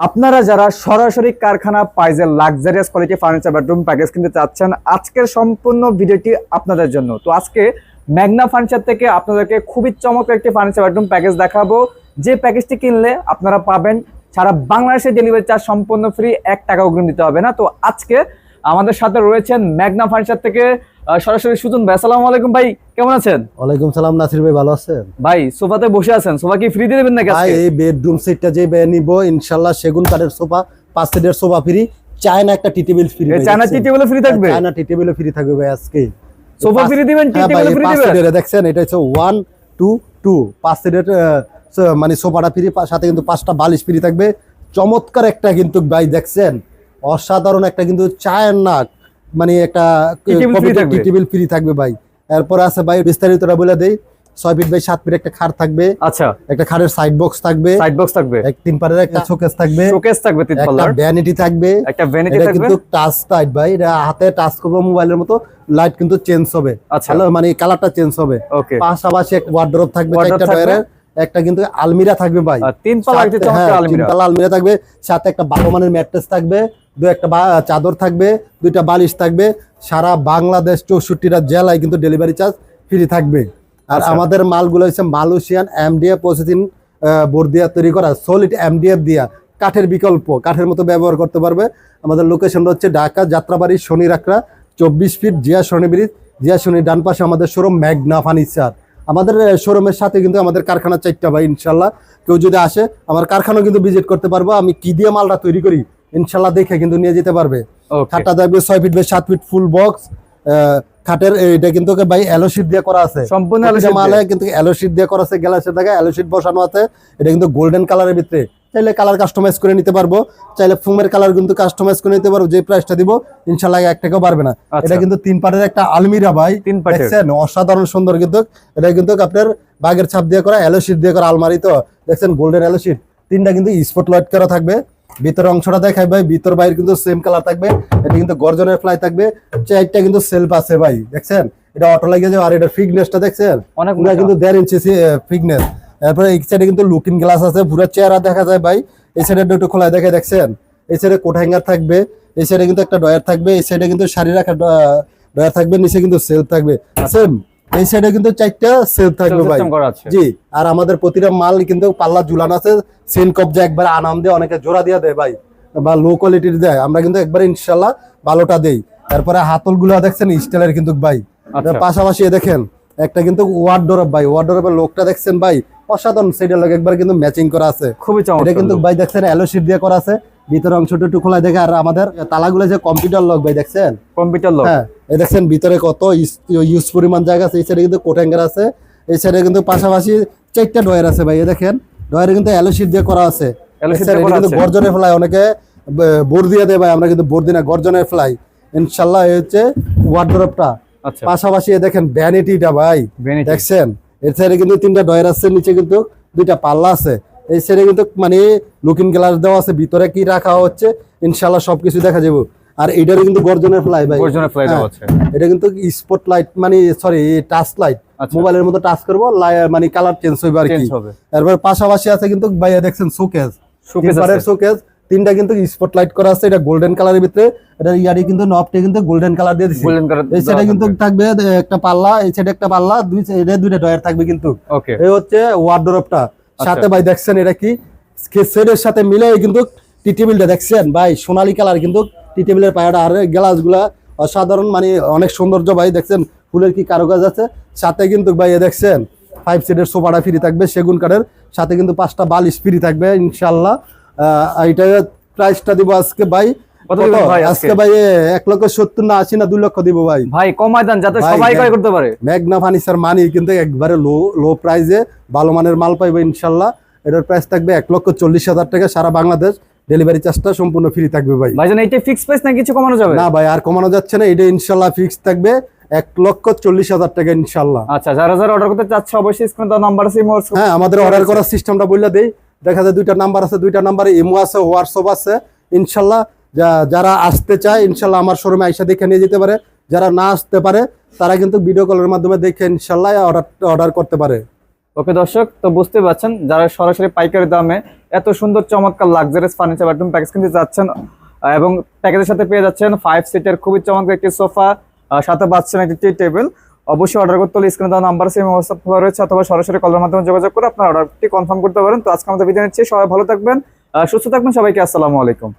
আপনারা যারা সরাসরি কারখানা প্রাইজের luxurious quality furniture bedroom package কিনতে চাচ্ছেন, আজকের সম্পূর্ণ ভিডিওটি আপনাদের জন্য। তো আজকে ম্যাগনা ফার্নিচার থেকে আপনাদেরকে খুবই চমৎকার একটি ফার্নিচার বেডরুম প্যাকেজ দেখাবো, যে প্যাকেজটি কিনলে আপনারা পাবেন সারা বাংলাদেশে ডেলিভারি চার্জ সম্পূর্ণ ফ্রি, 1 টাকা অগ্রিম দিতে হবে না। তো আজকে আমাদের সাথে রয়েছেন ম্যাগনা ফার্নিচার থেকে সরাসরি সুজন ভাই। আসসালামু আলাইকুম ভাই, কেমন আছেন? ওয়ালাইকুম সালাম নাসির ভাই, ভালো আছেন ভাই? সোফাতে বসে আছেন, সোফা কি ফ্রি দিয়ে দেবেন নাকি ভাই? আজকে? এই বেডরুম সেটটা যে নিব ইনশাআল্লাহ সেগুন কাঠের সোফা, 5 সিটের সোফা ফ্রি, চায়না একটা tea table free. China tea table free থাকবে? চায়না টি টেবিল ফ্রি থাকবে ভাই আজকে। সোফা ফ্রি দিবেন, টি টেবিল ফ্রি দিবেন? 5 সিটের দেখছেন, এটা হচ্ছে 1 2 2 5 সিটের মানে সোফাটা ফ্রি, সাথে কিন্তু 5টা বালিশ ফ্রি থাকবে। চমৎকার একটা কিন্তু ভাই দেখছেন, অসাধারণ একটা কিন্তু চায়না মানে একটা টি টেবিল ফ্রি থাকবে ভাই। এরপর আছে ভাই বিস্তারিতটা বলে দেই। 6 ফিট বাই 7 ফিট একটা খাট থাকবে। আচ্ছা, একটা খাটের সাইড বক্স থাকবে, এক 3 পারের একটা শোকেস থাকবে, তিন পাল্লার একটা ভ্যানিটি থাকবে, একটা ভ্যানিটি এটা থাকবে। কিন্তু টাচ লাইট ভাই, এটা হাতে টাচ করবে মোবাইলের মতো, লাইট কিন্তু চেঞ্জ হবে। আচ্ছা, হ্যালো মানে কালারটা চেঞ্জ হবে। ওকে। পাশাপাশি একটা ওয়ার্ডরোব থাকবে, একটা ডয়ারের, একটা কিন্তু আলমিরা থাকবে ভাই। 3 পাল্লা একটা চমৎকার আলমিরা। 3 পাল্লা আলমিরা থাকবে, সাথে একটা ভালো মানের ম্যাট্রেস থাকবে, একটা চাদর থাকবে, 2টা বালিশ থাকবে। সারা বাংলাদেশ 64টা জেলায় কিন্তু ডেলিভারি চার্জ ফ্রি থাকবে। আর আমাদের মালগুলো হচ্ছে মালয়েশিয়ান এমডিএফ প্রসেসিং বোর্ড দিয়ে তৈরি করা, সলিড এমডিএফ দিয়া, কাঠের বিকল্প, কাঠের মতো ব্যবহার করতে পারবে। আমাদের লোকেশনটা হচ্ছে ঢাকা যাত্রাবাড়ি শনি রাখরা 24 ফিট জিয়া শনি ব্রিজ, জিয়া শনি ডান পাশে আমাদের শোরুম ম্যাগনা ফার্নিচার। আমাদের শোরুমের সাথে কিন্তু আমাদের কারখানা 4টা ভাই। ইনশাল্লাহ কেউ যদি আসে আমার কারখানা কিন্তু ভিজিট করতে পারবো, আমি কি দিয়ে মালটা তৈরি করি ইনশাল্লাহ দেখে কিন্তু নিয়ে যেতে পারবে। খাটটা থাকবে 6 feet by 7 feet full box. খাটের এটা কিন্তু ভাই অ্যালোশিট দিয়ে করা আছে, সম্পূর্ণ মালে কিন্তু অ্যালোশিট দিয়ে করা আছে, গ্লাসের জায়গায় অ্যালোশিট বসানো আছে। এটা কিন্তু গোল্ডেন কালারের ভিতরে, চাইলে কালার কাস্টমাইজ করে নিতে পারবো, চাইলে ফুমের কালার কিন্তু কাস্টমাইজ করে নিতে পারবো। যে প্রাইসটা দিব ইনশাআল্লাহ 1 টাকাও পারবে না। এটা কিন্তু 3 পাটের একটা আলমিরা ভাই, দেখছেন অসাধারণ সুন্দর। কিন্তু এটা কিন্তু আপনার বাগের ছাপ দিয়ে করা, অ্যালোশিট দিয়ে করা আলমারি, তো দেখছেন গোল্ডেন অ্যালোশিট। 3টা কিন্তু স্পট লাইট করা থাকবে। ভিতরের অংশটা দেখাই ভাই, ভিতর বাইরে কিন্তু সেম কালার থাকবে। এটা কিন্তু গর্জনের ফ্লাই থাকবে। 4টা কিন্তু সেলফ আছে ভাই, দেখছেন এটা অটো লাগিয়ে যাবে। আর এটা ফিটনেসটা দেখছেন অনেকটা কিন্তু 1.5 ইঞ্চি ফিটনেস। এরপরে এই সাইডে কিন্তু লুকিং গ্লাস আছে, পুরো চেহারা দেখা যায় ভাই। এই সাইডে একটু খোলা দেখে, দেখছেন এই সাইডে কোট হ্যাঙ্গার থাকবে, এই সাইডে কিন্তু একটা ডয়ার থাকবে, এই সাইডে কিন্তু শাড়ি রাখার ডয়ার থাকবে, নিচে কিন্তু সেলফ থাকবে সেম। এই সাইডে কিন্তু 4টা সেলফ থাকবে ভাই। জি, আর আমাদের প্রতিটা মাল কিন্তু পাল্লা ঝুলানো আছে, সেন কবজা একবার আনাম দিয়ে, অনেকে জোড়া দিয়ে দেয় ভাই, বা লো কোয়ালিটির দেয়, আমরা কিন্তু একবার ইনশাল্লাহ ভালোটা দেই। তারপরে হাতল গুলো দেখছেন স্টাইলের কিন্তু ভাই। পাশাপাশি দেখেন একটা কিন্তু ওয়ার্ডরোব ভাই, ওয়ার্ডরোবের লোকটা দেখছেন ভাই অসাধারণ, সেটার লোক একবার কিন্তু ম্যাচিং করা আছে, খুবই চমৎকার। এটা কিন্তু ভাই দেখছেন অ্যালোশিট দিয়ে করা আছে, ভিতরে অংশটা একটু খোলা দেখে। আর আমাদের তালাগুলো যে কম্পিউটার লক ভাই, দেখছেন কম্পিউটার লক। হ্যাঁ, এই দেখছেন ভিতরে কত ইউজ পরিমাণ জায়গা আছে। এই সাইডে কিন্তু কোট হ্যাঙ্গার আছে, এই সাইডে কিন্তু পাশাপাশি 4টা ডয়ার আছে ভাই। এই দেখেন ডয়ারে কিন্তু অ্যালোশিট দিয়ে করা আছে, এটা কিন্তু গর্জনের ফ্লাই। অনেকে বোর দিয়ে দেয় ভাই, আমরা কিন্তু বোর দিই না, গর্জনের ফ্লাই ইনশাল্লাহ। এই হচ্ছে ওয়ার্ডরোবটা। পাশাপাশি দেখেন ভ্যানিটিটা ভাই, দেখছেন এর সাইডে কিন্তু 3টা ডয়ার আছে, নিচে কিন্তু 2টা পাল্লা আছে। এই সাইডে কিন্তু মানে লুকিং গ্লাস দেওয়া আছে, ভিতরে কি রাখা হচ্ছে ইনশাল্লাহ সবকিছু দেখা যাবে। আর এটারও কিন্তু গর্জনের ফ্লাই ভাই, এটা কিন্তু স্পট লাইট মানে সরি টাচ লাইট, মোবাইলের মতো টাচ করবো মানে কালার চেঞ্জ হবে আর কি। এরপর পাশাপাশি আছে কিন্তু ভাই দেখছেন শোকেস, শোকেস 3টা কিন্তু স্পট লাইট করা আছে, এটা গোল্ডেন কালারের ভিতরে। এটা ইয়ারি কিন্তু নবটা কিন্তু গোল্ডেন কালার দিয়ে দিয়েছে। এই সাইডে কিন্তু থাকবে একটা পাল্লা, এই সাইডে একটা পাল্লা, দুই সাইডে 2টা ডয়ার থাকবে কিন্তু। এই হচ্ছে ওয়ার্ডরোবটা। সাথে ভাই দেখছেন এটা কি সেটের সাথে মিলে কিন্তু টি টেবিলটা দেখছেন ভাই, সোনালী কালার কিন্তু টি টেবিলের পায়াটা। আর গ্লাসগুলা অসাধারণ, মানে অনেক সৌন্দর্য ভাই, দেখছেন ফুলের কি কারুকাজ আছে। সাথে কিন্তু ভাই দেখছেন 5 সিটের সোফাটা ফ্রি থাকবে সেগুন কাঠের, সাথে কিন্তু 5টা বালিশ ফ্রি থাকবে ইনশাআল্লাহ। এটা প্রাইসটা দিব আজকে ভাই, আজকে ভাই 1,70,000 না 80 না 2 লক্ষ দিব ভাই। ভাই কমাই দেন যাতে সবাই ক্রয় করতে পারে। ম্যাগনা ফার্নিচার মানি কিন্তু একবারে লো প্রাইসে ভালো মানের মাল পাইবে ইনশাআল্লাহ। এটার প্রাইস থাকবে 1,40,000 টাকা, সারা বাংলাদেশ ডেলিভারি চার্জটা সম্পূর্ণ ফ্রি থাকবে ভাই। ভাইজান এইটা ফিক্স প্রাইস না কিছু কমানো যাবে? না ভাই আর কমানো যাচ্ছে না, এটা ইনশাআল্লাহ ফিক্স থাকবে 1,40,000 টাকা ইনশাআল্লাহ। আচ্ছা, যারা যারা অর্ডার করতে চাচ্ছে অবশ্যই স্ক্রিনে দেওয়া নাম্বার আছে। হ্যাঁ, আমাদের অর্ডার করার সিস্টেমটা বললা দেই। দেখা যায় 2টা নাম্বার আছে, 2টা নাম্বারে ইমো আছে, হোয়াটসঅ্যাপ আছে ইনশাআল্লাহ। যারা আসতে চায় ইনশাআল্লাহ আমার শোরুমে আইসা দেখে নিয়ে যেতে পারে, যারা না আসতে পারে তারা কিন্তু ভিডিও কলের মাধ্যমে দেখে ইনশাআল্লাহ অর্ডার করতে পারে। ওকে দর্শক, তো বুঝতে পারছেন যারা সরাসরি পাইকারি দামে এত সুন্দর চমৎকার লাক্সারিয়াস ফার্নিচার বেডরুম প্যাকেজ কিনতে যাচ্ছেন এবং প্যাকেজের সাথে পেয়ে যাচ্ছেন 5 সিটের খুবই চমৎকার একটি সোফা, সাথে পাচ্ছেন একটি টি টেবিল। অবশ্যই অর্ডার করতে হলে স্ক্রিনে দেওয়া নাম্বার সেম হোয়াটসঅ্যাপ রয়েছে, অথবা সরাসরি কলের মাধ্যমে যোগাযোগ করে আপনার অর্ডারটি কনফার্ম করতে পারেন। তো আজকে আমাদের বিদায় নিচ্ছি, সবাই ভালো থাকবেন, সুস্থ থাকবেন, সবাইকে আসসালামু আলাইকুম।